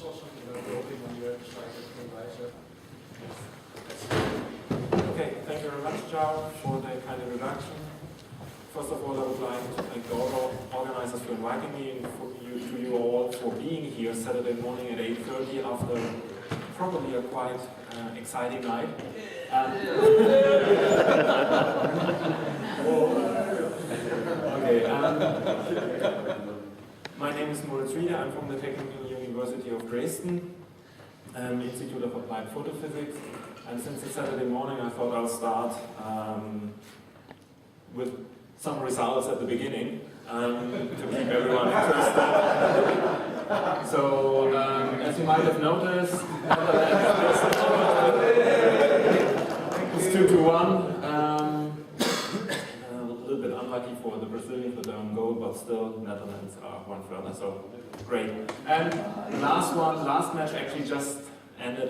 saw something about doping on your website that came by, so. Okay, thank you very much, Jao, for the kind introduction. First of all, I would like to thank the organizers for inviting me and to you all for being here Saturday morning at 8:30 after probably a quite exciting night. My name is Moritz Riede. I'm from the Technical University of Dresden, Institute of Applied Photophysics. And since it's Saturday morning, I thought I'll start with some results at the beginning to keep everyone interested. So, as you might have noticed, it's 2-1. A little bit unlucky for the Brazilians with their own goal, but still, Netherlands are one further, so great. And the last match actually just ended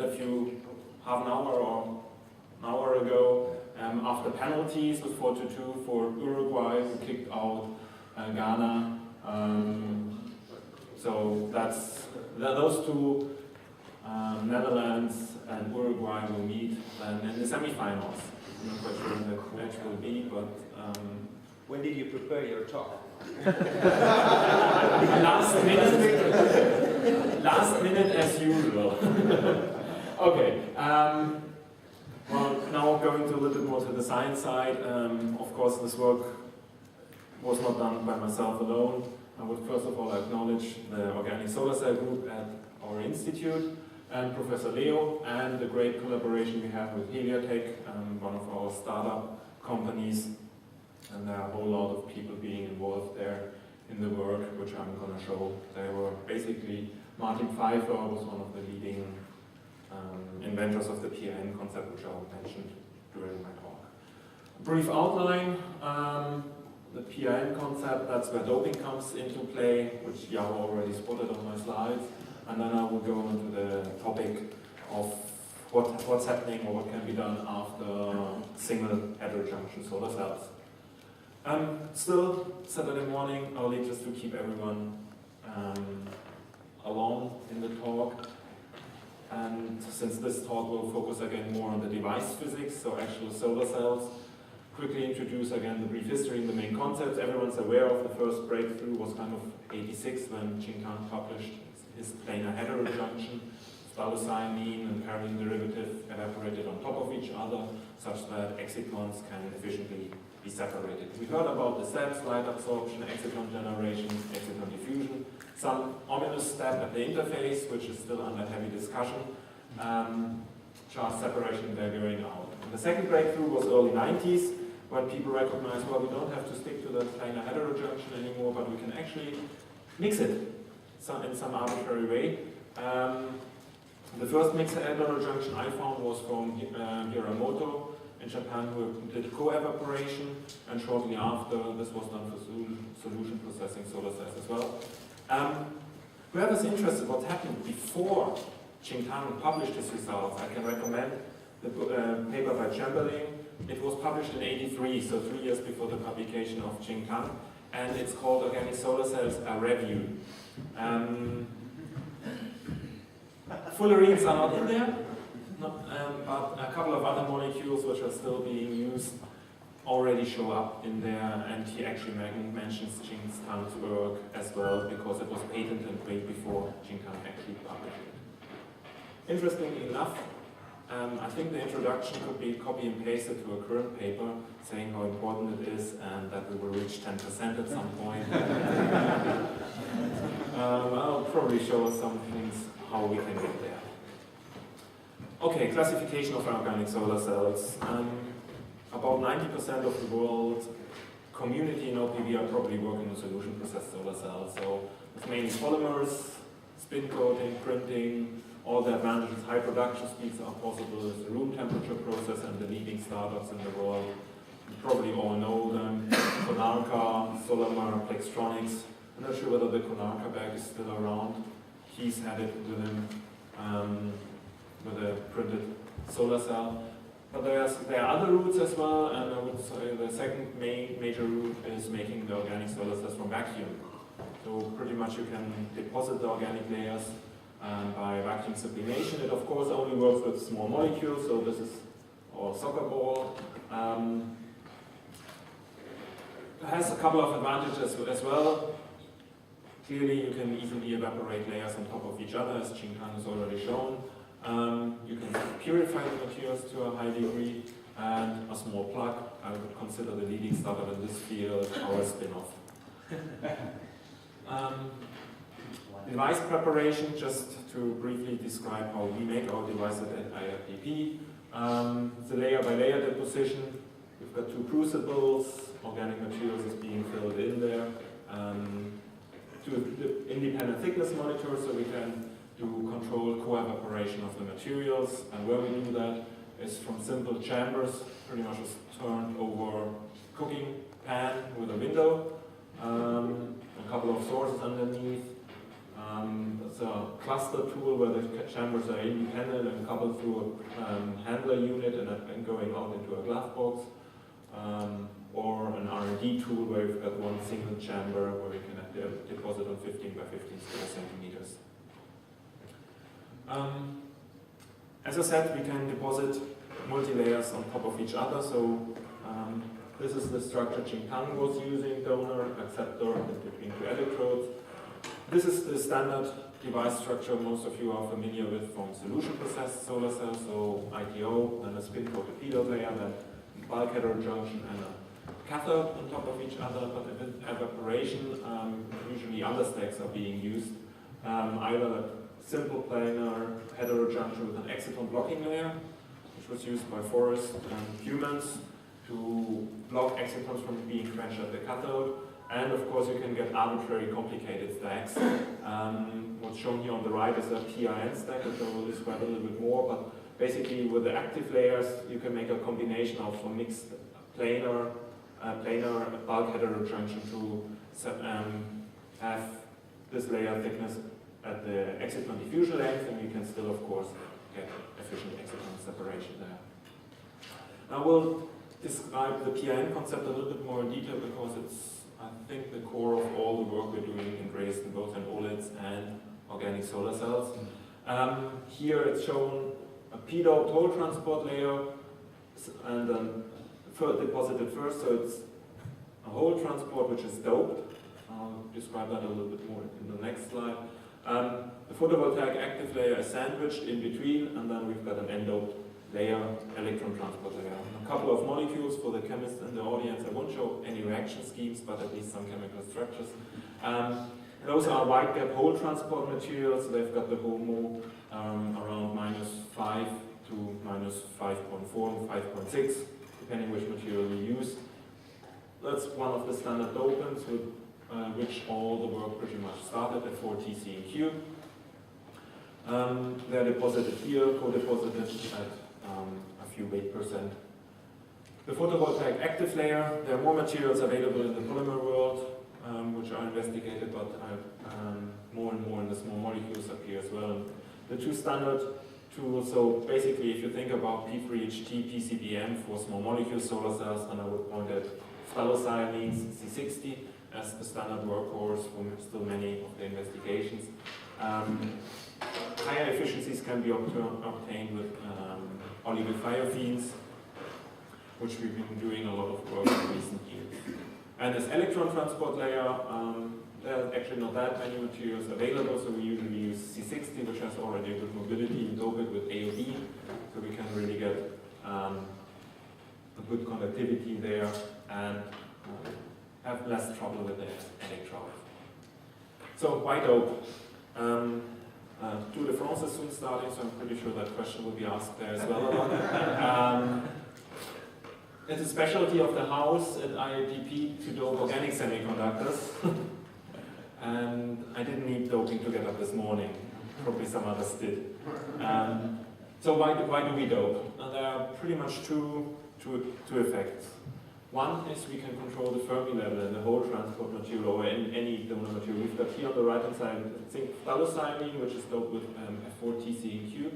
half an hour or an hour ago after penalties with 4-2 for Uruguay, who kicked out Ghana. So those two, Netherlands and Uruguay, will meet in the semi-finals. I'm not quite sure when the match will be, but when did you prepare your talk? last minute as usual. Okay. Well, now going to a little bit more to the science side. Of course, this work was not done by myself alone. I would first of all acknowledge the Organic Solar Cell Group at our institute, and Professor Leo, and the great collaboration we have with Heliotech, one of our startup companies. And there are a whole lot of people being involved there in the work, which I'm going to show. They were basically, Martin Pfeiffer was one of the leading inventors of the PIN concept, which I mentioned during my talk. Brief outline, the PIN concept, that's where doping comes into play, which Yao already spotted on my slides. And then I will go into the topic of what's happening or what can be done after single heterojunction solar cells. Still, Saturday morning, early, just to keep everyone along in the talk. And since this talk will focus again more on the device physics, so actual solar cells, quickly introduce again the brief history and the main concepts. Everyone's aware of the first breakthrough was kind of 86 when Qingtang published his planar heterojunction. Phthalocyanine and parallel derivative evaporated on top of each other such that excitons can efficiently be separated. We heard about the steps: light absorption, exciton generation, exciton diffusion, some ominous step at the interface, which is still under heavy discussion, charge separation, they're going out. And the second breakthrough was early 90s, when people recognized, well, we don't have to stick to the planar heterojunction anymore, but we can actually mix it in some arbitrary way. The first mixed heterojunction I found was from Hiramoto in Japan, who did co-evaporation, and shortly after this was done for solution processing solar cells as well. Whoever's interested what happened before Qingtang published his results, I can recommend the paper by Chamberlain. It was published in '83, so 3 years before the publication of Qingtang, and it's called Organic Solar Cells, a Review. Fullerenes are not in there, but a couple of other molecules which are still being used already show up in there, and he actually mentions Qingtang's work as well, because it was patented way before Qingtang actually published it. Interestingly enough, I think the introduction could be copy and pasted to a current paper saying how important it is and that we will reach 10% at some point. I'll probably show some things how we can get there. Okay, classification of organic solar cells. About 90% of the world community in OPV are probably working with solution processed solar cells. So it's mainly polymers, spin coating, printing, all the advantages. High production speeds are possible. It's a room temperature process and the leading startups in the world. You probably all know them. Konarka, Solarmar, Plextronics. I'm not sure whether the Konarka bag is still around. He's had it with him with a printed solar cell. But there are other routes as well, and I would say the second major route is making the organic solar cells from vacuum. So pretty much you can deposit the organic layers by vacuum sublimation. It of course only works with small molecules, so this is our soccer ball. It has a couple of advantages as well. Clearly you can easily evaporate layers on top of each other, as Qingtang has already shown. You can purify the materials to a high degree, and a small plug. I would consider the leading startup in this field our spin-off. Device preparation, just to briefly describe how we make our devices at IAPP. The layer by layer deposition. We've got two crucibles, organic materials is being filled in there. Two independent thickness monitors, so we can do controlled co-evaporation of the materials. And where we do that is from simple chambers, pretty much a turned over cooking pan with a window, a couple of sources underneath. It's a cluster tool where the chambers are independent and coupled through a handler unit and going out into a glove box. Or an R&D tool where we've got one single chamber where we can deposit on 15 by 15 square centimeters. As I said, we can deposit multi-layers on top of each other. So this is the structure Qingtang was using, donor, acceptor, and between two electrodes. This is the standard device structure most of you are familiar with from solution-processed solar cells, so ITO, then a spin-coated p-dot layer, then bulk heterojunction, and a cathode on top of each other. But in evaporation, usually understacks are being used, either a simple planar heterojunction with an exciton blocking layer, which was used by forests and humans to block excitons from being quenched at the cathode. And of course you can get arbitrary complicated stacks. What's shown here on the right is a PIN stack, which I will describe a little bit more, but basically with the active layers you can make a combination of a mixed planar bulk heterojunction to have this layer thickness at the exciton diffusion length, and you can still of course get efficient exciton separation there. Now we'll describe the PIN concept a little bit more in detail because it's, I think, the core of all the work we're doing in Dresden, both in OLEDs and organic solar cells. Here it's shown a p-doped hole transport layer and then deposited first, so it's a hole transport which is doped. I'll describe that a little bit more in the next slide. The photovoltaic active layer is sandwiched in between, and then we've got an n-doped layer, electron transport layer. A couple of molecules for the chemists in the audience. I won't show any reaction schemes, but at least some chemical structures. Those are wide gap hole transport materials. They've got the HOMO around -5 to -5.4 and 5.6, depending which material you use. That's one of the standard dopants with which all the work pretty much started at 4 TC and Q. They're deposited here, co-deposited at a few weight %. The photovoltaic active layer, there are more materials available in the polymer world, which are investigated, but more and more in the small molecules appear as well. And the two standard tools, so basically if you think about P3HT, PCBM for small molecule solar cells, then I would point at phthalocyanines C60 as the standard workhorse for still many of the investigations. Higher efficiencies can be obtained with oligothiophenes, which we've been doing a lot of work in recent years. And this electron transport layer, there are actually not that many materials available, so we usually use C60, which has already a good mobility, and dope it with AOD, so we can really get a good conductivity there and have less trouble with the electrode. So why dope? Tour de France is soon starting, so I'm pretty sure that question will be asked there as well. It's a specialty of the house at IAPP to dope organic semiconductors. And I didn't need doping to get up this morning. Probably some others did. So why do we dope? There are pretty much two effects. One is we can control the Fermi level in the whole transport material or in any donor material. We've got here on the right hand side zinc phthalocyanine, which is doped with F4 TCEQ.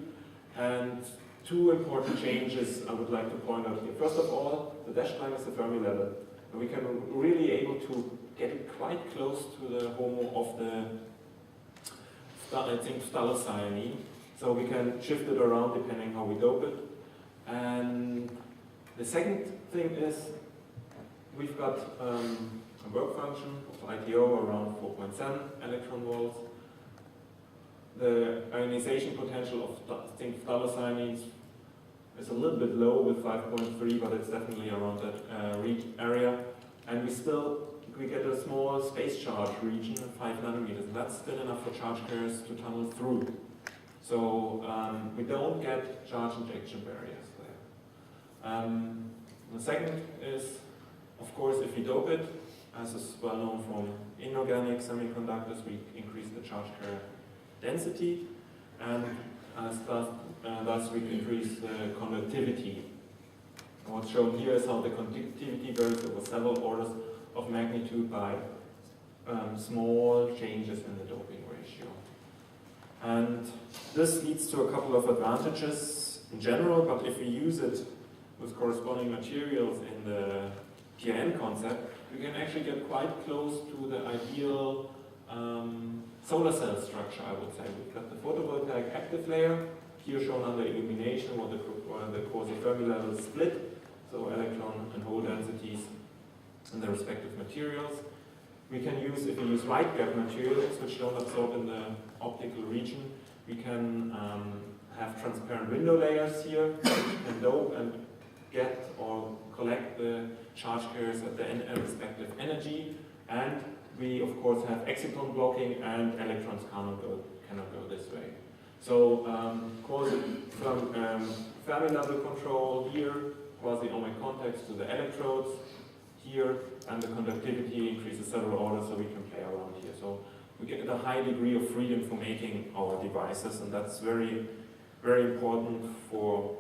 And two important changes I would like to point out here. First of all, the dashed line is the Fermi level. And we can really able to get it quite close to the HOMO of the zinc phthalocyanine. So we can shift it around depending how we dope it. And the second thing is we've got a work function of ITO around 4.7 electron volts. The ionization potential of zinc phthalocyanines is a little bit low with 5.3, but it's definitely around that area. And we get a small space charge region of 5 nanometers, and that's still enough for charge carriers to tunnel through. So we don't get charge injection barriers there. The second is, of course, if we dope it, as is well known from inorganic semiconductors, we increase the charge carrier density, and thus we increase the conductivity. And what's shown here is how the conductivity varies over several orders of magnitude by small changes in the doping ratio. And this leads to a couple of advantages in general, but if we use it with corresponding materials in the TN concept, we can actually get quite close to the ideal solar cell structure, I would say. We've got the photovoltaic active layer, here shown under illumination, where the quasi-Fermi levels split, so electron and hole densities in the respective materials. We can use, if we use wide gap materials, which don't absorb in the optical region, we can have transparent window layers here, and dope and get or collect the charge carriers at the respective energy, and we of course have exciton blocking, and electrons cannot go this way. So from Fermi level control here, quasi-ohmic contacts to the electrodes here, and the conductivity increases several orders, so we can play around here. So we get a high degree of freedom for making our devices, and that's very, very important for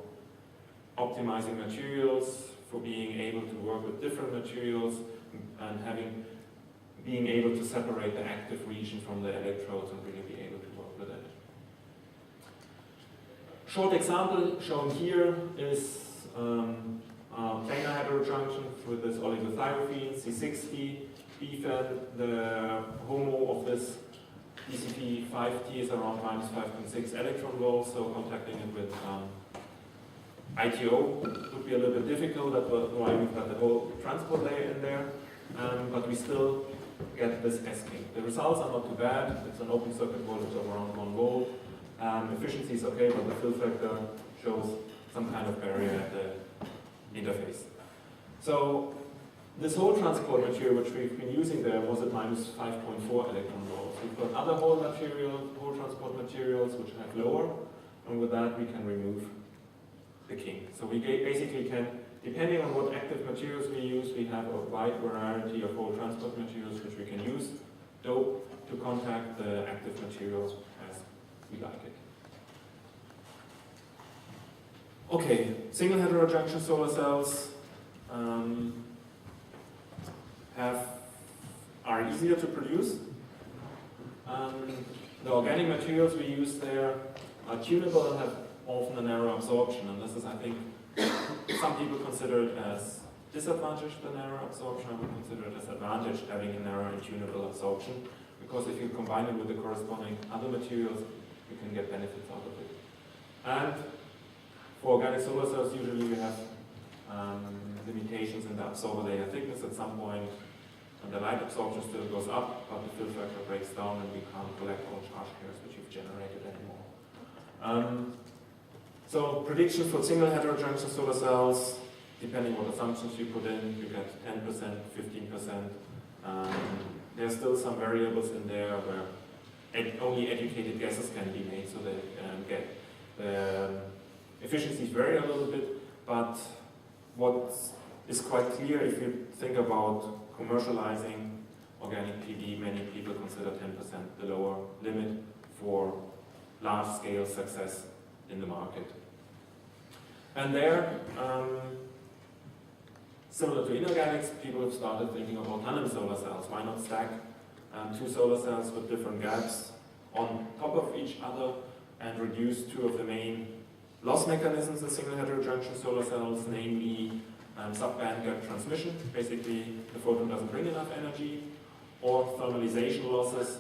optimizing materials, for being able to work with different materials, and being able to separate the active region from the electrodes and really be able to work with it. Short example shown here is planar heterojunction with this oligothiophene, C60, Depen. The HOMO of this DCP5T is around minus 5.6 electron volts, so contacting it with ITO would be a little bit difficult. That's why we've got the whole transport layer in there, but we still get this S-kink. The results are not too bad. It's an open circuit voltage of around 1 volt. Efficiency is okay, but the fill factor shows some kind of barrier at the interface. So this whole transport material which we've been using there was at minus 5.4 electron volts. We've got other whole transport materials which have lower, and with that we can remove the kink. So we basically can, depending on what active materials we use, we have a wide variety of whole transport materials which we can use, dope, to contact the active materials as we like it. Okay, single heterojunction solar cells are easier to produce. The organic materials we use there are tunable and have often a narrow absorption, and this is, I think, some people consider it as disadvantaged, the narrow absorption. I would consider it as advantage, having a narrow and tunable absorption, because if you combine it with the corresponding other materials, you can get benefits out of it. And for organic solar cells, usually we have limitations in the absorber layer thickness at some point, and the light absorption still goes up, but the fill factor breaks down and we can't collect all charge carriers which you've generated anymore. So predictions for single heterojunction solar cells, depending what assumptions you put in, you get 10%, 15%. There's still some variables in there where only educated guesses can be made, so they the efficiencies vary a little bit, but what is quite clear, if you think about commercializing organic PV, many people consider 10% the lower limit for large-scale success in the market. And there, similar to inorganics, people have started thinking about tandem solar cells. Why not stack two solar cells with different gaps on top of each other and reduce two of the main loss mechanisms in single heterojunction solar cells, namely subband gap transmission, basically the photon doesn't bring enough energy, or thermalization losses.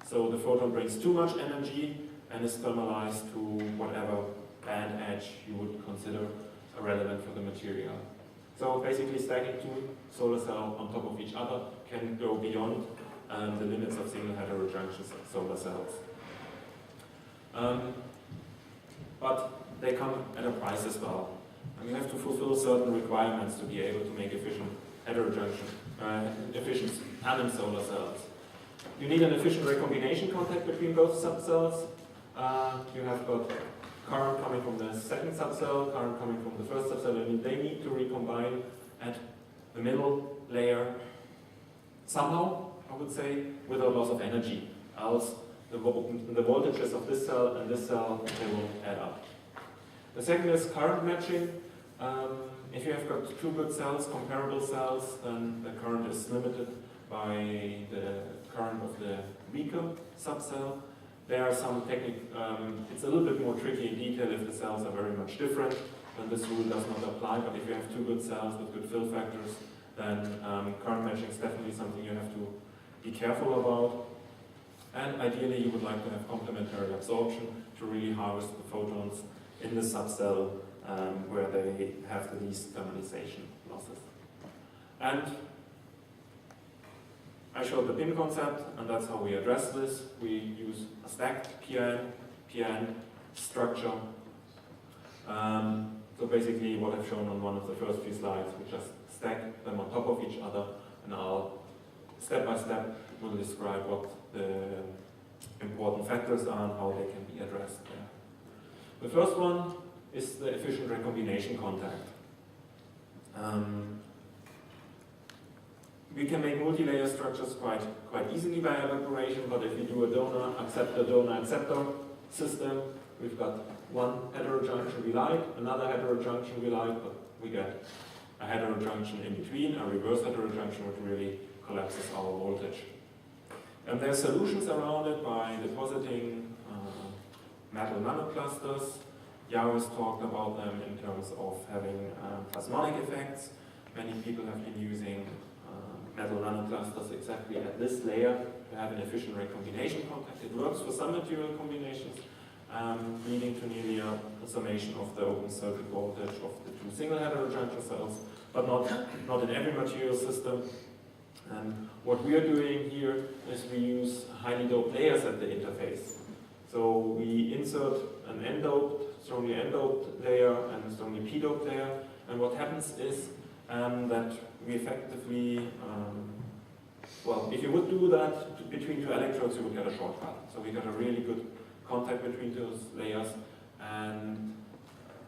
So the photon brings too much energy and is thermalized to whatever band edge you would consider relevant for the material. So basically stacking two solar cells on top of each other can go beyond the limits of single heterojunction solar cells. But they come at a price as well. And you have to fulfill certain requirements to be able to make efficient efficient tandem solar cells. You need an efficient recombination contact between both subcells. You have got current coming from the second subcell, current coming from the first subcell, and they need to recombine at the middle layer somehow, I would say, without loss of energy. Else the voltages of this cell and this cell, they will add up. The second is current matching. If you have got two good cells, comparable cells, then the current is limited by the current of the weaker subcell. There are some it's a little bit more tricky in detail if the cells are very much different, then this rule does not apply, but if you have two good cells with good fill factors, then current matching is definitely something you have to be careful about. And ideally you would like to have complementary absorption to really harvest the photons in the subcell where they have the least thermalization losses. And I showed the pin concept, and that's how we address this. We use a stacked PN structure. So basically what I've shown on one of the first few slides, we just stack them on top of each other, and I'll step by step will describe what the important factors are and how they can be addressed there. The first one is the efficient recombination contact. We can make multi-layer structures quite easily by evaporation, but if you do a donor-acceptor system, we've got one heterojunction we like, another heterojunction we like, but we get a heterojunction in between, a reverse heterojunction, which really collapses our voltage. And there are solutions around it by depositing metal nanoclusters. Yaros talked about them in terms of having plasmonic effects. Many people have been using metal nanoclusters exactly at this layer to have an efficient recombination contact. It works for some material combinations, leading to nearly a summation of the open circuit voltage of the two single heterojunction cells, but not in every material system. What we are doing here is we use highly doped layers at the interface. So we insert an n-doped, strongly n-doped layer and a strongly p-doped layer, and what happens is that we effectively, well, if you would do that between two electrodes, you would get a shortcut. So we get a really good contact between those layers, and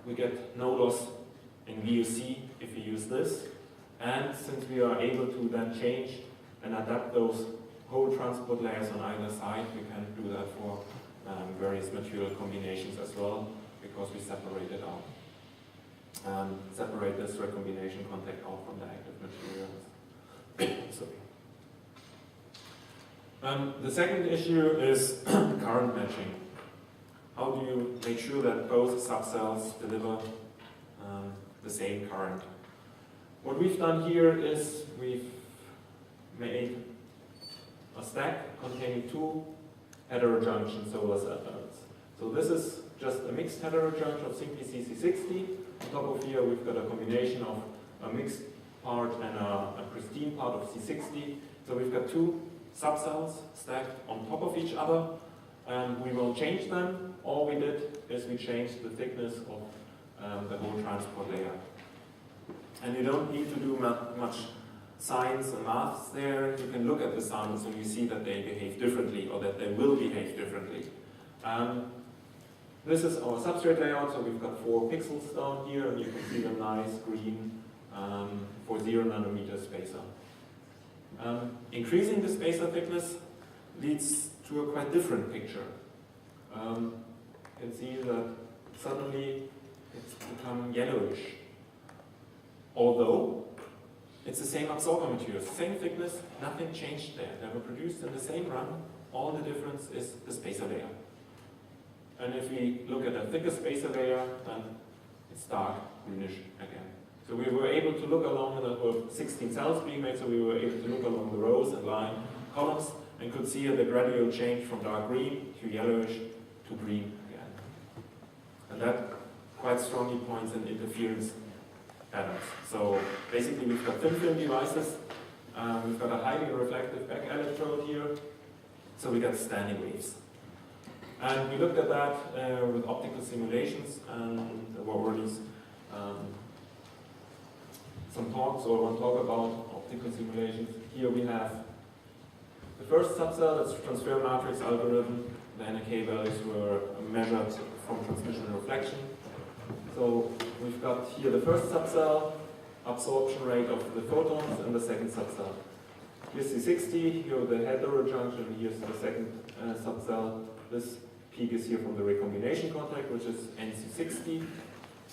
we get no loss in VOC if we use this. And since we are able to then change and adapt those whole transport layers on either side, we can do that for various material combinations as well, because we separate it out. Separate this recombination contact out from the active materials. Sorry. The second issue is current matching. How do you make sure that both subcells deliver the same current? What we've done here is we've made a stack containing two heterojunction solar cells. So this is just a mixed heterojunction of ZnPc C60. On top of here we've got a combination of a mixed part and a pristine part of C60. So we've got two subcells stacked on top of each other, and we will change them. All we did is we changed the thickness of the whole transport layer. And you don't need to do much science and maths there. You can look at the samples and you see that they behave differently, or that they will behave differently. This is our substrate layout, so we've got 4 pixels down here, and you can see the nice green for 0 nanometer spacer. Increasing the spacer thickness leads to a quite different picture. You can see that suddenly it's become yellowish. Although it's the same absorber material, same thickness, nothing changed there. They were produced in the same run. All the difference is the spacer layer. And if we look at a thicker spacer layer, then it's dark greenish again. So we were able to look along, there were 16 cells being made, so we were able to look along the rows and line columns and could see the gradual change from dark green to yellowish to green again. And that quite strongly points in interference patterns. So basically we've got thin film devices, we've got a highly reflective back electrode here, so we get standing waves. And we looked at that with optical simulations, and there were already some talks, or one talk about optical simulations. Here we have the first subcell, that's transfer matrix algorithm. The NK values were measured from transmission and reflection. So we've got here the first subcell, absorption rate of the photons, and the second subcell. Here's C60, here the heterojunction, here's the second subcell. This peak is here from the recombination contact, which is NC60.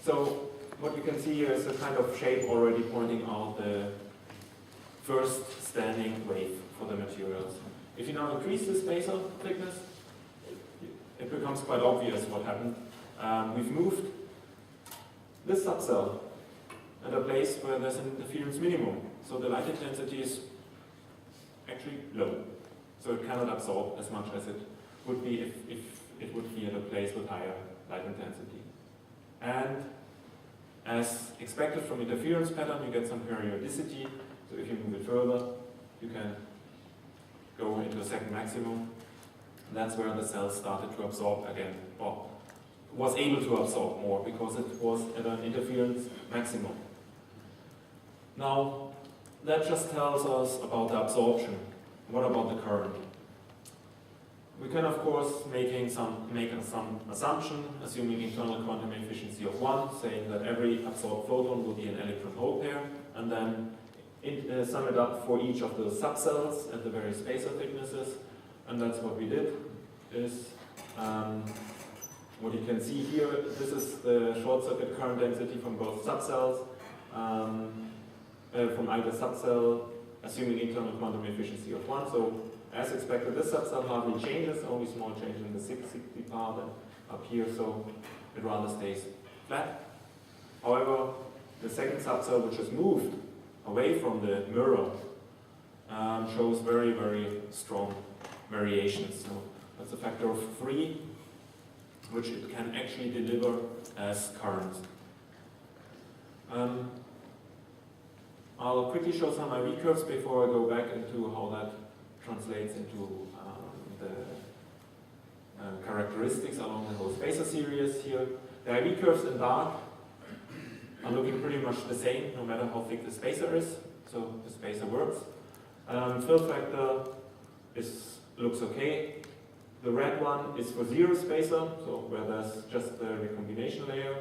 So what you can see here is a kind of shape already pointing out the first standing wave for the materials. If you now increase the spacer thickness, it becomes quite obvious what happened. We've moved this subcell at a place where there's an interference minimum. So the light intensity is actually low. So it cannot absorb as much as it would be if it would be at a place with higher light intensity. And as expected from interference pattern, you get some periodicity. So if you move it further, you can go into a second maximum. That's where the cell started to absorb again, or was able to absorb more because it was at an interference maximum. Now, that just tells us about the absorption. What about the current? We can, of course, make some assumption, assuming internal quantum efficiency of 1, saying that every absorbed photon will be an electron-hole pair, and then sum it up for each of the subcells at the various spacer thicknesses. And that's what we did. Is what you can see here. This is the short-circuit current density from both subcells, from either subcell, assuming internal quantum efficiency of 1. So as expected, this subcell hardly changes, only small change in the 660 part and up here, so it rather stays flat. However, the second subcell, which has moved away from the mirror, shows very, very strong variations. So that's a factor of 3, which it can actually deliver as current. I'll quickly show some IV curves before I go back into how that translates into the characteristics along the whole spacer series here. The IV curves in dark are looking pretty much the same, no matter how thick the spacer is. So the spacer works. Fill factor looks okay. The red one is for 0 spacer, so where there's just the recombination layer.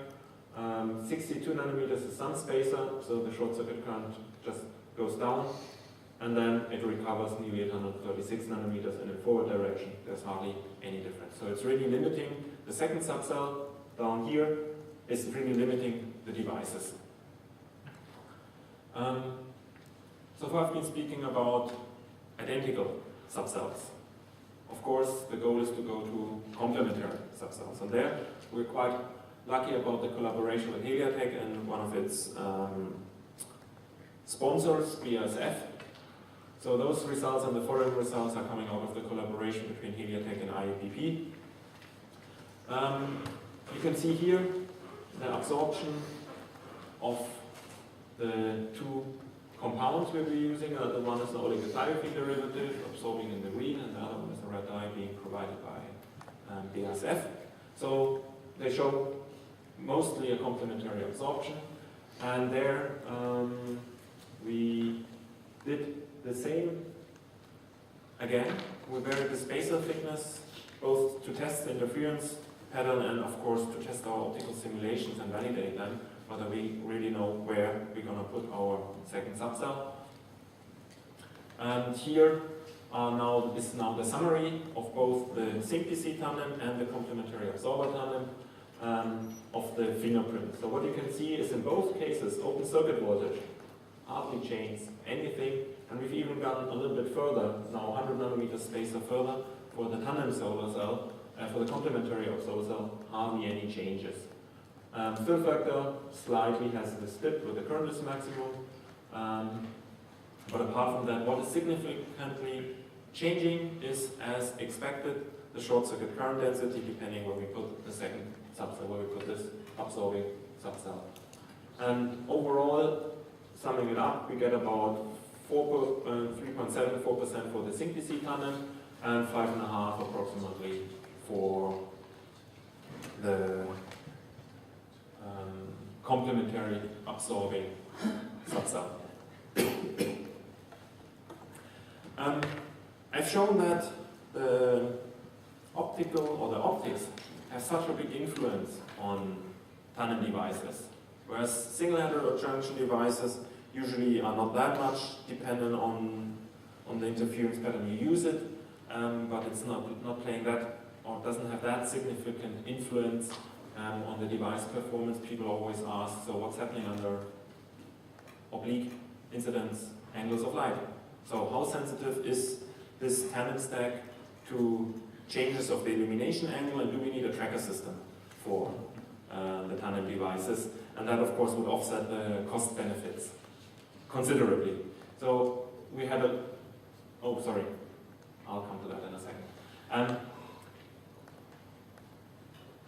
62 nanometers is some spacer, so the short circuit current just goes down, and then it recovers nearly 836 nanometers in a forward direction. There's hardly any difference. So it's really limiting. The second subcell down here is really limiting the devices. So far I've been speaking about identical subcells. Of course, the goal is to go to complementary subcells. And there, we're quite lucky about the collaboration with Heliatech and one of its sponsors, BASF. So those results and the following results are coming out of the collaboration between Heliatech and IAPP. You can see here the absorption of the 2 compounds we'll be using. The one is the oligothiophene derivative, absorbing in the green, and the other one is the red dye being provided by BASF. So they show mostly a complementary absorption, and there we did the same again. We varied the spacer thickness, both to test the interference pattern and of course to test our optical simulations and validate them, whether we really know where we're going to put our second subcell. And here is now the summary of both the ZnPc tandem and the complementary absorber tandem of the fingerprint. So what you can see is in both cases open circuit voltage hardly changes anything, and we've even gone a little bit further, now 100 nanometer spacer further for the tandem solar cell. For the complementary absorber cell, hardly any changes. Fill factor slightly has the dip with the current is maximum, but apart from that, what is significantly changing is, as expected, the short circuit current density, depending where we put the second subcell, where we put this absorbing subcell. And overall, summing it up, we get about 3.74% for the ZnPc tandem and 5.5 approximately for the complementary absorbing subcell. I've shown that the optical or the optics have such a big influence on tandem devices, whereas single heterojunction devices usually are not that much dependent on the interference pattern you use it, but it's not playing that or doesn't have that significant influence on the device performance. People always ask, so what's happening under oblique incidence angles of light? So how sensitive is this tandem stack to changes of the illumination angle, and do we need a tracker system for the tandem devices? And that of course would offset the cost benefits considerably. So we had I'll come to that in a second.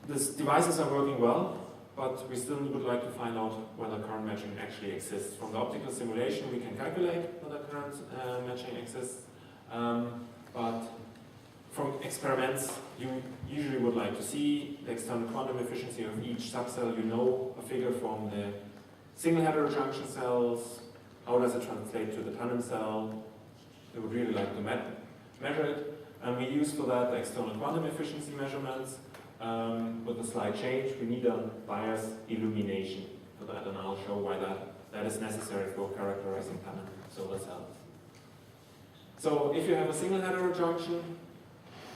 These devices are working well, but we still would like to find out whether current matching actually exists. From the optical simulation, we can calculate whether current matching exists, but from experiments, you usually would like to see the external quantum efficiency of each subcell. You know a figure from the single heterojunction cells. How does it translate to the tandem cell? We would really like to measure it, and we use for that the external quantum efficiency measurements. With a slight change, we need a bias illumination for that, and I'll show why that is necessary for characterizing tandem solar cells. So if you have a single heterojunction,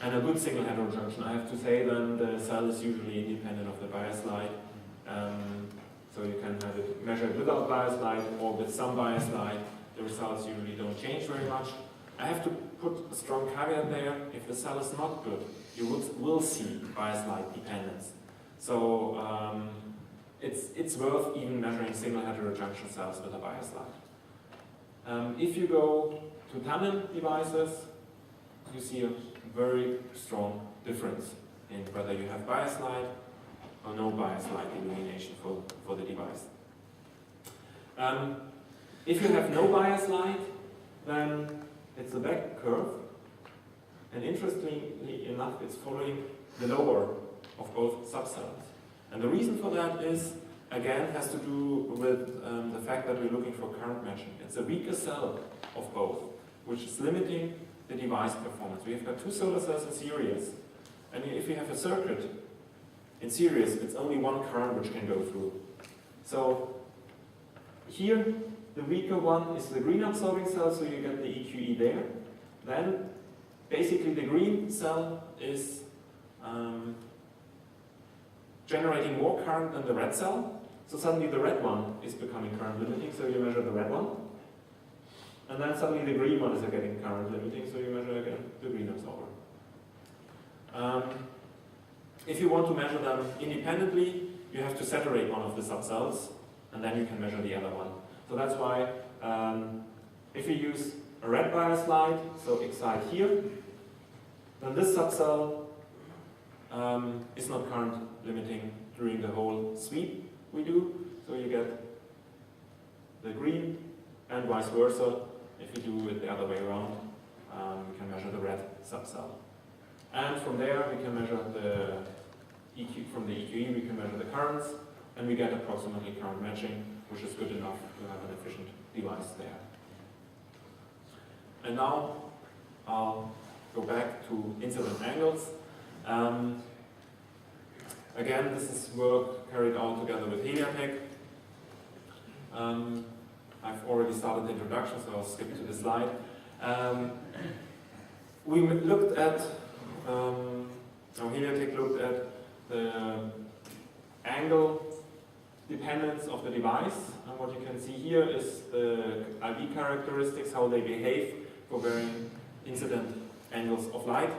and a good single heterojunction, I have to say, then the cell is usually independent of the bias light. So you can have it measured without bias light or with some bias light. The results usually don't change very much. I have to put a strong caveat there. If the cell is not good, you will see bias light dependence. So it's worth even measuring single heterojunction cells with a bias light. If you go to tandem devices, you see a very strong difference in whether you have bias light or no bias light illumination for the device. If you have no bias light, then it's a back curve, and interestingly enough, it's following the lower of both subcells. And the reason for that is, again, has to do with the fact that we're looking for current matching. It's a weaker cell of both, which is limiting the device performance. We have got two solar cells in series, and if you have a circuit in series, it's only one current which can go through. So here, the weaker one is the green absorbing cell, so you get the EQE there. Then, basically, the green cell is generating more current than the red cell. So suddenly the red one is becoming current limiting, so you measure the red one. And then suddenly the green one is getting current limiting, so you measure again the green absorber. If you want to measure them independently, you have to saturate one of the subcells, and then you can measure the other one. So that's why if you use a red bias light, so excite here, then this subcell is not current limiting during the whole sweep we do. So you get the green, and vice versa. If you do it the other way around, we can measure the red subcell. And from there, we can measure the EQ, from the EQE, we can measure the currents, and we get approximately current matching, which is good enough to have an efficient device there. And now, I'll go back to incident angles. Again, this is work carried out together with Riede. I've already started the introduction, so I'll skip to the slide. We looked at, Riede looked at the angle dependence of the device, and what you can see here is the IV characteristics, how they behave for varying incident angles of light.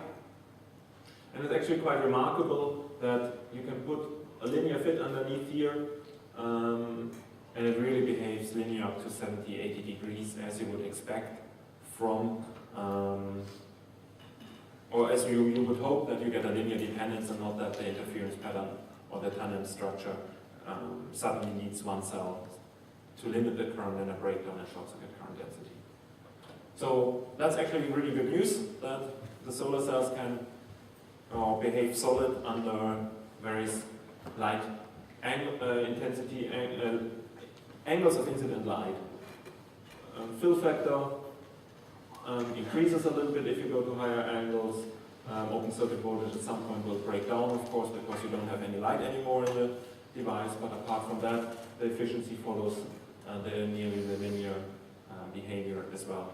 And it's actually quite remarkable that you can put a linear fit underneath here, and it really behaves linear up to 70, 80 degrees, as you would expect from or as you would hope that you get a linear dependence and not that the interference pattern or the tandem structure suddenly needs one cell to limit the current and a breakdown in short circuit current density. So that's actually really good news that the solar cells can behave solid under various light intensity angles of incident light. Fill factor increases a little bit if you go to higher angles. Open circuit voltage at some point will break down, of course, because you don't have any light anymore in the device, but apart from that, the efficiency follows nearly the linear behavior as well.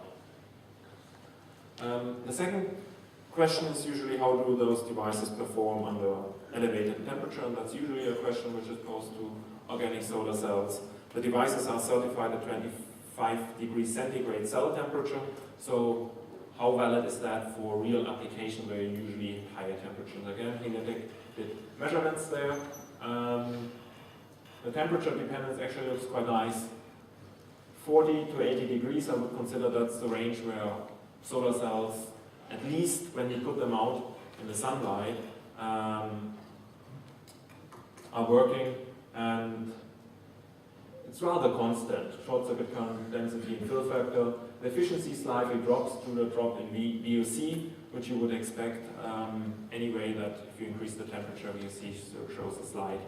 The second question is usually how do those devices perform under elevated temperature, and that's usually a question which is posed to organic solar cells. The devices are certified at 25 degrees centigrade cell temperature, so how valid is that for real application where you usually higher temperatures? Again, Riede did measurements there. The temperature dependence actually looks quite nice. 40 to 80 degrees, I would consider that's the range where solar cells, at least when you put them out in the sunlight, are working, and it's rather constant. Short circuit current density and fill factor. The efficiency slightly drops due to the drop in VOC, which you would expect anyway, that if you increase the temperature, VOC shows a slight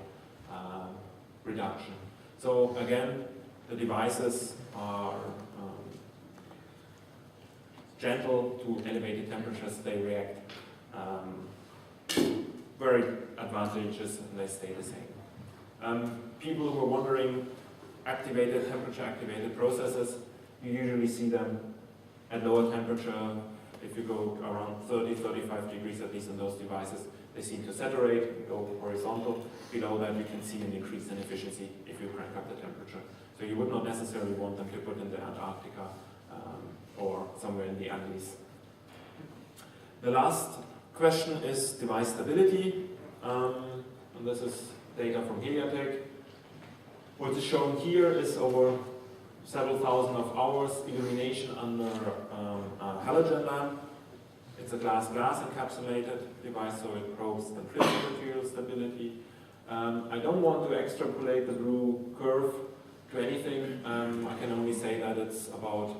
reduction. So again, the devices are gentle to elevated temperatures. They react very advantageous and they stay the same. People who are wondering temperature activated processes, you usually see them at lower temperature. If you go around 30, 35 degrees, at least in those devices, they seem to saturate and go horizontal. Below that, you can see an increase in efficiency if you crank up the temperature. So you would not necessarily want them to put in the Antarctica or somewhere in the Andes. The last question is device stability. And this is data from Heliatech. What is shown here is over several thousand of hours illumination under a halogen lamp. It's a glass encapsulated device, so it probes the crystal material stability. I don't want to extrapolate the blue curve to anything. I can only say that it's about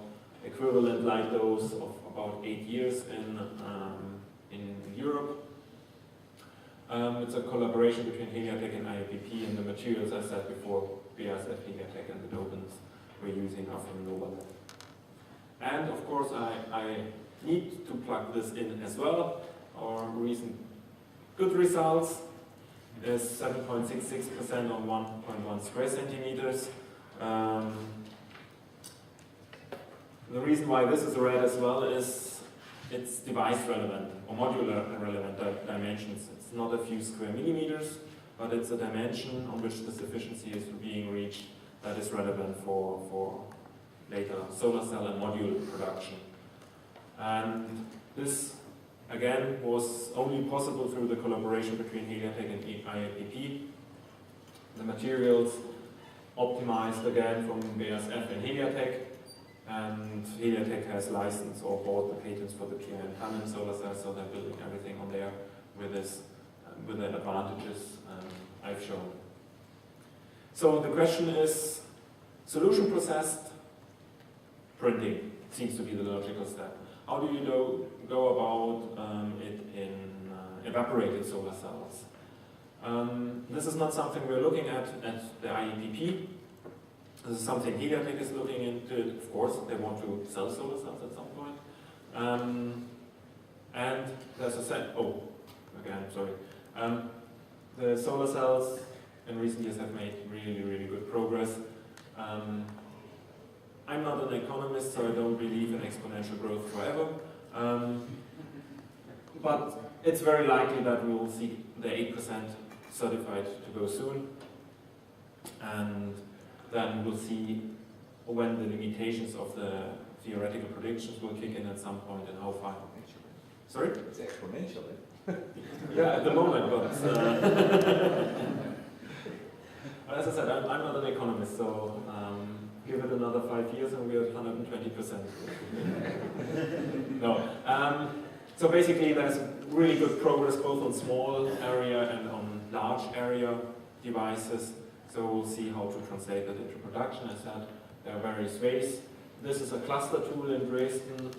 equivalent light dose of about 8 years in Europe. It's a collaboration between Heliatech and IAPP, and the materials, as I said before, BASF, Heliatech, and the dopants we're using are from Nova. And of course, I need to plug this in as well. Our recent good results is 7.66% on 1.1 square centimeters. The reason why this is red as well is it's device relevant or modular relevant dimensions. It's not a few square millimeters, but it's a dimension on which this efficiency is being reached that is relevant for later solar cell and module production. And this, again, was only possible through the collaboration between Heliatech and IAPP. The materials optimized again from BASF and Heliatech, and Heliatech has licensed or bought the patents for the PIN Tandem solar cells, so they're building everything on there with this, with the advantages I've shown. So the question is, solution processed printing seems to be the logical step. How do you go about it in evaporated solar cells? This is not something we're looking at the IAPP. This is something Heliatech is looking into. Of course, they want to sell solar cells at some point. And as I said, the solar cells in recent years have made really, really good progress. I'm not an economist, so I don't believe in exponential growth forever. But it's very likely that we will see the 8% certified to go soon. And then we'll see when the limitations of the theoretical predictions will kick in at some point and how far. Sorry? It's exponential, eh? Yeah, at the moment, but as I said, I'm not an economist, so give it another 5 years and we're at 120%. No. So basically there's really good progress both on small area and on large area devices. So we'll see how to translate that into production. As said, there are various ways. This is a cluster tool in Dresden,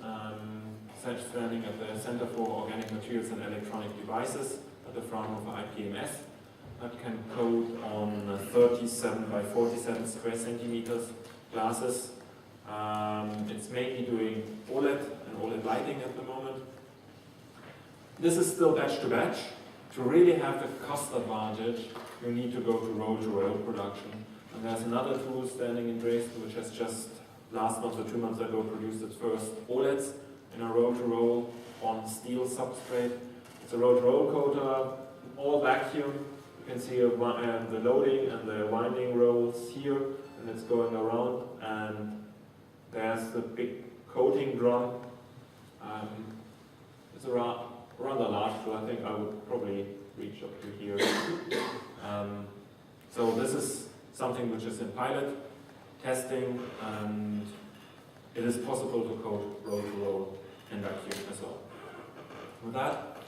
standing at the Center for Organic Materials and Electronic Devices at the Fraunhofer IPMS. That can code on 37 by 47 square centimeters glasses. It's mainly doing OLED and OLED lighting at the moment. This is still batch to batch. To really have the cost advantage, you need to go to roll production. And there's another tool standing in Dresden which has just last month or 2 months ago produced its first OLEDs in a roll-to-roll on steel substrate. It's a roll-to-roll coater, all vacuum. You can see the loading and the winding rolls here, and it's going around. And there's the big coating drum. It's rather large, so I think I would probably reach up to here. So this is something which is in pilot testing, and it is possible to coat roll-to-roll in vacuum as well. With that,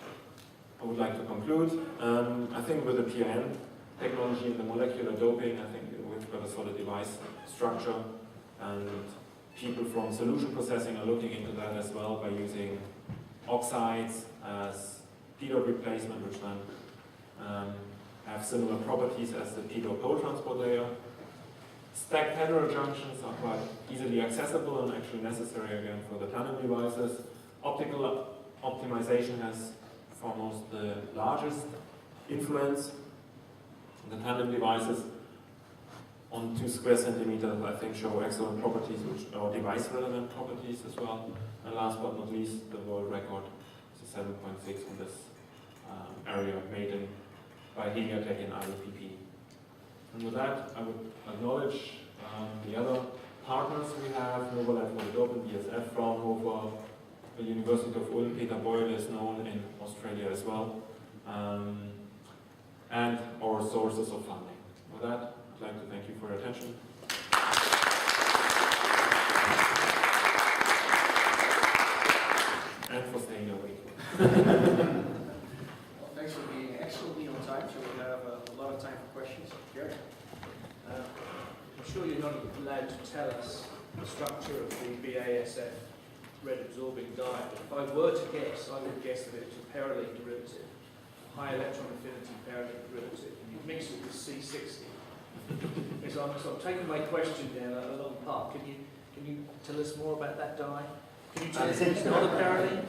I would like to conclude. I think with the PRN technology and the molecular doping, I think we've got a solid device structure, and people from solution processing are looking into that as well by using oxides as p-dot replacement, which then have similar properties as the p-dot pole transport layer. Stacked heterojunctions are quite easily accessible and actually necessary again for the tandem devices. Optical optimization has foremost the largest influence. The tandem devices on 2 square centimeters, I think, show excellent properties, which are device-relevant properties as well. And last but not least, the world record is a 7.6 in this area made by Riede in IAPP. And with that, I would acknowledge the other partners we have, Novolab for the Depen, BSF, Fraunhofer, the University of Ulm, Peter Boyle is known in Australia as well, and our sources of funding. With that, I'd like to thank you for your attention. And for staying awake. Well, thanks for being excellently on time, so we have a lot of time for questions. Gary? I'm sure you're not allowed to tell us the structure of the BASF red absorbing dye, but if I were to guess, I would guess that it's a parallel derivative, high electron affinity parallel derivative, and you mix it with C60. So I'm taking my question down a long path. Can you tell us more about that dye? Can you tell us it's not a parallel?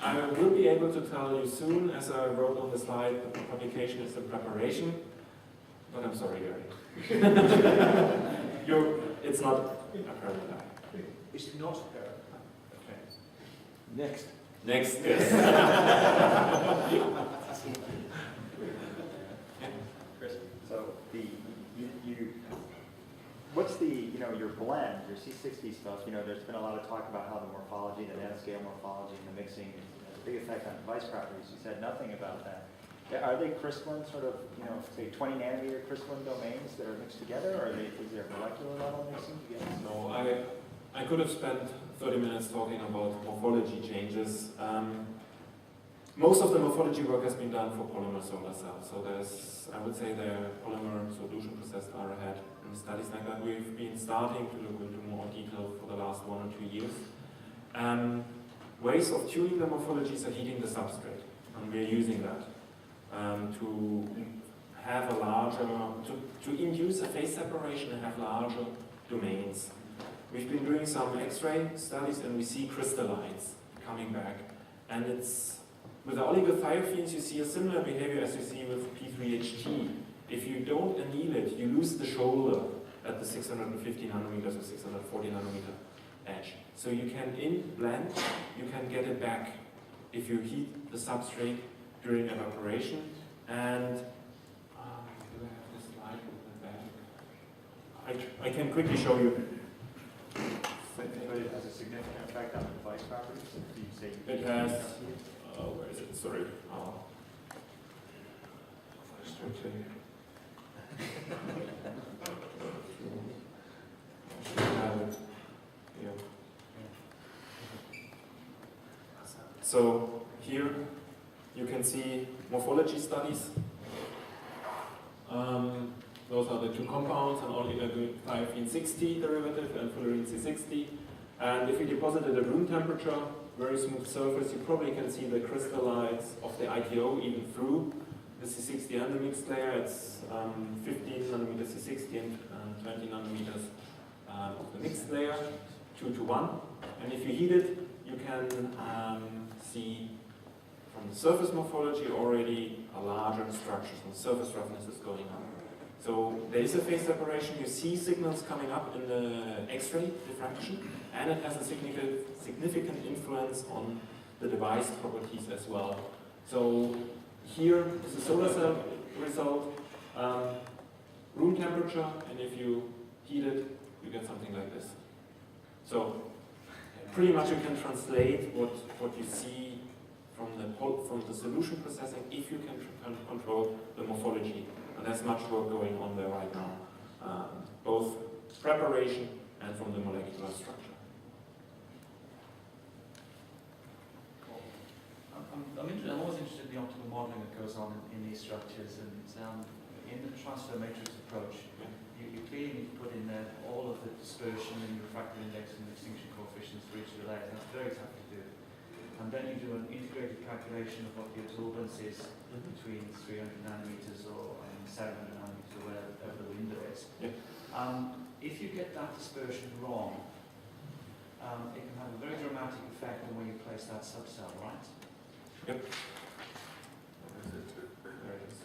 I will be able to tell you soon, as I wrote on the slide, that the publication is in preparation, but I'm sorry, Gary. It's not a parallel dye. It's not a parallel. Okay. Next. Next, yes. So what's your blend, your C60 stuff, there's been a lot of talk about how the morphology, the nanoscale morphology and the mixing has a big effect on device properties. You said nothing about that. Are they crystalline sort of, say 20 nanometer crystalline domains that are mixed together, or is there molecular level mixing together? No, I could have spent 30 minutes talking about morphology changes. Most of the morphology work has been done for polymer solar cells, so I would say the polymer solution processed are ahead in studies like that. We've been starting to look into more detail for the last 1 or 2 years. Ways of tuning the morphologies are heating the substrate, and we're using that to have a larger, to induce a phase separation and have larger domains. We've been doing some X-ray studies and we see crystallites coming back, and with the oligothiophenes you see a similar behavior as you see with P3HT. If you don't anneal it, you lose the shoulder at the 650 nanometers or 640 nanometer edge. So you can, in blend, you can get it back if you heat the substrate during evaporation. And do I have this slide with the back? I can quickly show you. But it has a significant effect on the device properties? Do you say It has, where is it? Sorry. So here you can see morphology studies. Those are the two compounds, an olivine 60 derivative and fullerene C60. And if you deposit it at room temperature, very smooth surface, you probably can see the crystallites of the ITO even through the C60 and the mixed layer. It's 15 nanometers C60 and 20 nanometers of the mixed layer, 2 to 1. And if you heat it, you can see from the surface morphology already a larger structure, some surface roughness is going on. So there is a phase separation, you see signals coming up in the X-ray diffraction, and it has a significant influence on the device properties as well. So here is the solar cell result, room temperature, and if you heat it, you get something like this. So pretty much you can translate what you see from the solution processing if you can control the morphology. And there's much work going on there right now, both preparation and from the molecular structure. I'm always interested in the optimal modeling that goes on in these structures, and in the transfer matrix approach, you clearly put in there all of the dispersion and refractive index and extinction coefficients for each of the layers. That's very tough to do. And then you do an integrated calculation of what the absorbance is between 300 nanometers or 700 nanometers or whatever the window is. Yeah. If you get that dispersion wrong, it can have a very dramatic effect on where you place that subcell, right? Yep. There it is.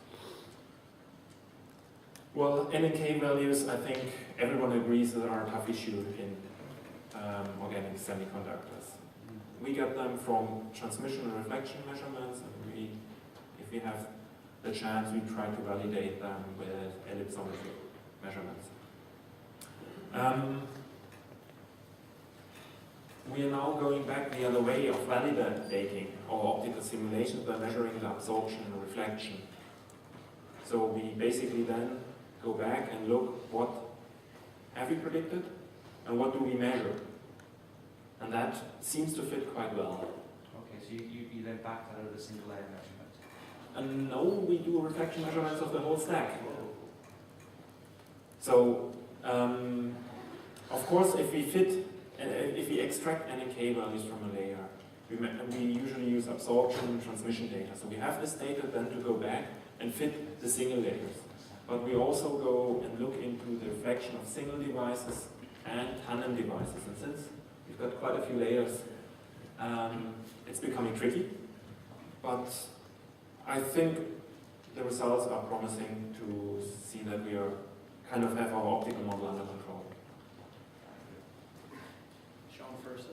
Well, N and K values, I think everyone agrees that are a tough issue in organic semiconductors. We get them from transmission and reflection measurements, and if we have the chance, we try to validate them with ellipsometry measurements. We are now going back the other way of validating our optical simulations by measuring the absorption and reflection. So we basically then go back and look what have we predicted and what do we measure. And that seems to fit quite well. Okay, so you then back that out of the single layer measurement. And no, we do reflection measurements of the whole stack. So, of course, if we extract N and K values from a layer, we usually use absorption and transmission data. So we have this data then to go back and fit the single layers. But we also go and look into the reflection of single devices and tandem devices. And since we've got quite a few layers, it's becoming tricky. But I think the results are promising to see that we are kind of have our optical model under control. Sean first.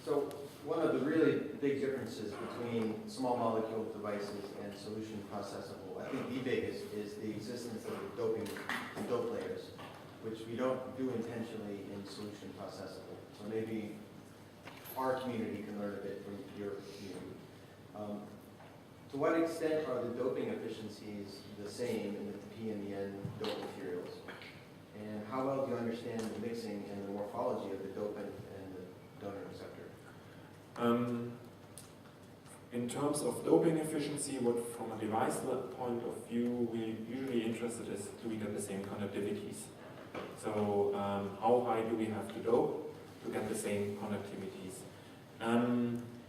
So one of the really big differences between small molecule devices and solution processable, I think the biggest is the existence of doping and dope layers, which we don't do intentionally in solution processable. So maybe our community can learn a bit from your community. To what extent are the doping efficiencies the same in the P and the N dope materials? And how well do you understand the mixing and the morphology of the dopant and the donor receptor? In terms of doping efficiency, what from a device point of view, we're usually interested is do we get the same conductivities? So how high do we have to dope to get the same conductivities?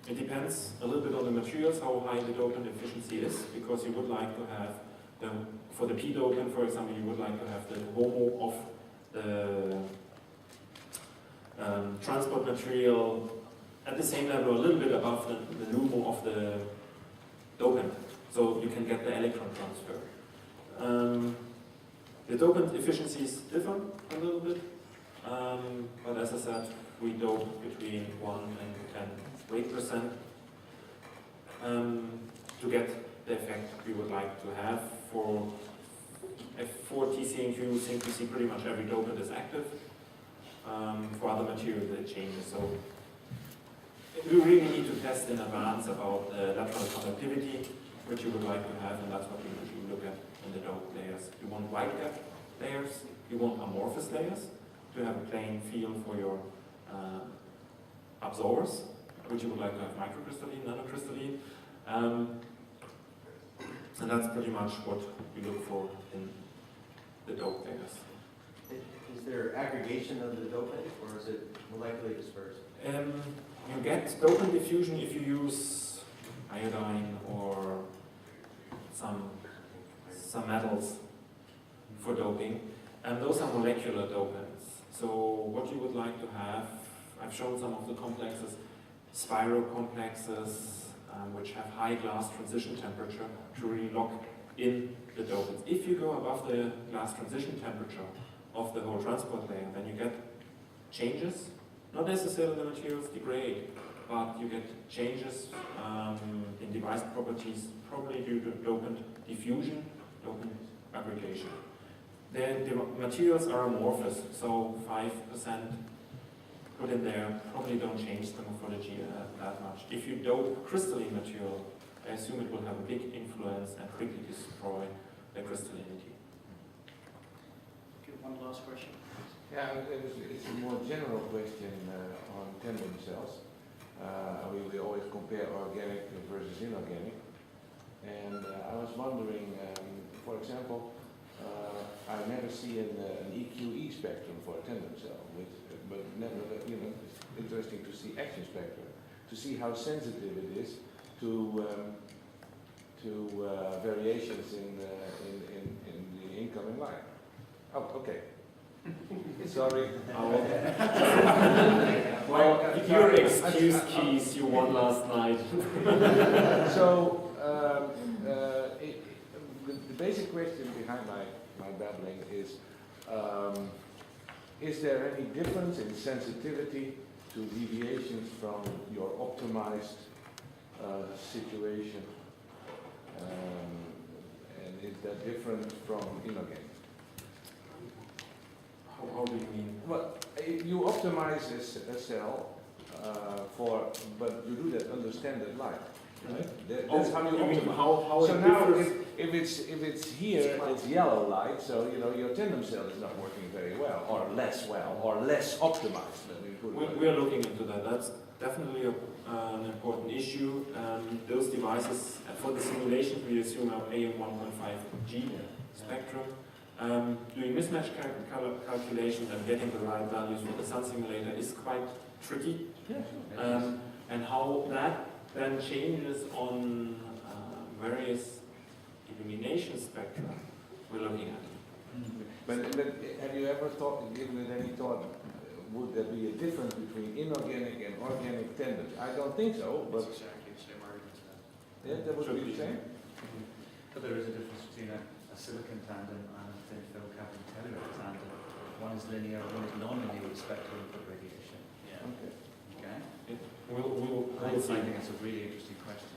It depends a little bit on the materials, how high the dopant efficiency is, because you would like to have, for the p-dopant, for example, you would like to have the HOMO of the transport material at the same level, a little bit above the LUMO of the dopant, so you can get the electron transfer. The dopant efficiencies differ a little bit, but as I said, we dope between 1 and 10% to get the effect we would like to have. For TC and Q, ZnPc, pretty much every dopant is active. For other materials, it changes. So we really need to test in advance about the lateral conductivity, which you would like to have, and that's what we usually look at in the dope layers. You want wide gap layers, you want amorphous layers to have a plain feel for your absorbers, which you would like to have microcrystalline, nanocrystalline. And that's pretty much what we look for in the dope pairs. Is there aggregation of the dopant, or is it molecularly dispersed? You get dopant diffusion if you use iodine or some metals for doping, and those are molecular dopants. So what you would like to have, I've shown some of the complexes, spiral complexes, which have high glass transition temperature to really lock in the dopants. If you go above the glass transition temperature of the whole transport layer, then you get changes. Not necessarily the materials degrade, but you get changes in device properties, probably due to dopant diffusion, dopant aggregation. The materials are amorphous, so 5% put in there probably don't change the morphology that much. If you dope crystalline material, I assume it will have a big influence and quickly destroy the crystallinity. Okay, one last question. Yeah, it's a more general question on tandem cells. We always compare organic versus inorganic. And I was wondering, for example, I never see an EQE spectrum for a tandem cell, but never, it's interesting to see action spectrum, to see how sensitive it is to variations in the incoming light. Oh, okay. Sorry. Well, your excuse keys you won last night. So, the basic question behind my babbling is there any difference in sensitivity to deviations from your optimized situation? And is that different from inorganic? How do you mean? Well, you optimize a cell but you do that under standard light, right? That's how you optimize. How So it now, differs? if it's here, it's yellow light. So your tandem cell is not working very well, or less optimized. Let me put it like We are looking into that. That's definitely an important issue. Those devices, for the simulation, we assume have AM1.5G spectrum. Doing mismatch calculations and getting the right values for the sun simulator is quite tricky. And how that then changes on various illumination spectra, we're looking at. But have you ever given it any thought? Would there be a difference between inorganic and organic tandems? I don't think so, but That's exactly the same argument as that. yeah, that would be the same. But there is a difference between a silicon tandem and a thin film cap and telluride tandem. One is linear, one is non-linear with respect to input radiation. Yeah. Okay. Okay? We'll I see. think it's a really interesting question.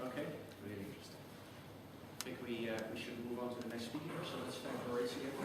Okay. Really interesting. I think we should move on to the next speaker. So let's thank Moritz again.